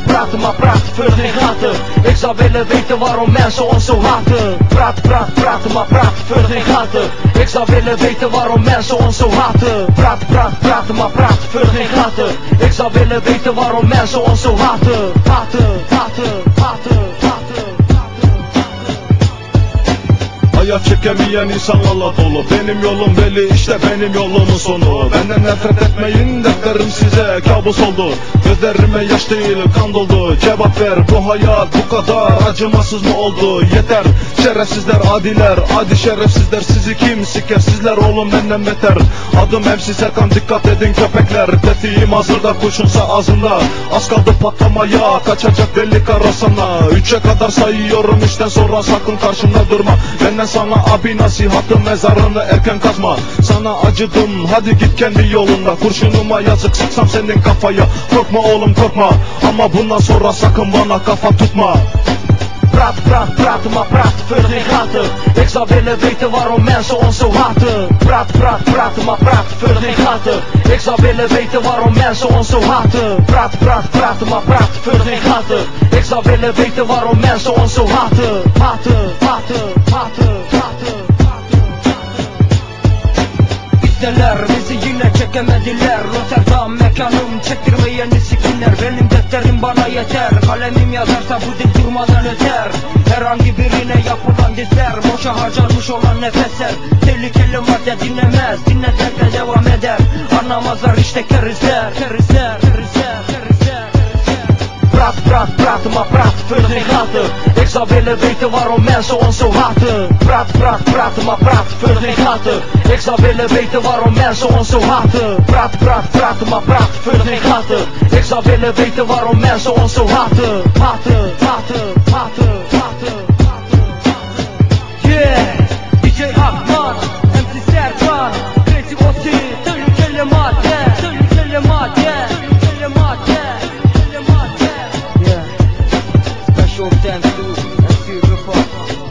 Praten maar praten vult geen gaten. Ik zou willen weten waarom mensen ons zo haten. Praten maar praten vult geen gaten. Ik zou willen weten waarom mensen ons zo haten. Praten maar praten vult geen gaten. Ik zou willen weten waarom mensen ons zo haten. Haten. Hayat çekemeyen insanlarla dolu. Benim yolum belli, işte benim yolumun sonu. Benden nefret etmeyin, defterim size kabus oldu. Gözlerime yaş değil kan doldu. Cevap ver, bu hayat bu kadar acımasız mı oldu? Yeter, şerefsizler adiler, adi şerefsizler. Sizi kim siker, sizler oğlum benden beter. Adım MC Serkan, dikkat edin köpekler. Tetiğim hazırda, kurşunsa ağzında. Az kaldı patlamaya, kaçacak deli karasana. 3'e kadar sayıyorum, 3'ten sonra sakın karşımda durma. Benden sana abi nasihatım, mezarını erken kazma. Sana acıdım, hadi git kendi yolunda. Kurşunuma yazık, sıksam senin kafaya. Korkma oğlum korkma, ama bundan sonra sakın bana kafa tutma. Praten maar praten vult geen gaten. Ik zou willen weten waarom mensen ons zo haten. Praten maar praten vult geen gaten. Ik zou willen weten waarom mensen ons zo haten. Praten maar praten vult geen gaten. Ik zou willen weten waarom mensen ons zo haten. İzleler bizi yine çekemediler. Rotterdam mekanım çektirmeyeni sikinler. Benim defterim bana yeter. Kalemim yazarsa bu dil durmadan öter. Herhangi birine yapılan dizler, boşa harcanmış olan nefesler. Tehlikeli madde dinlemez, dinledikçe devam eder. Anlamazlar işte kerizler. Praten maar praten vult geen gaten. Ik zou willen weten waarom mensen ons zo haten. Praten maar praten vult geen gaten. Ik zou willen weten waarom mensen ons zo haten. Praten maar praten vult geen gaten. Ik zou willen weten waarom mensen ons zo haten. Yeah, DJ Akman, MC Serkan, Crazy Oti, tehlikeli madde. Yeah, special thanks to MC Rıfat.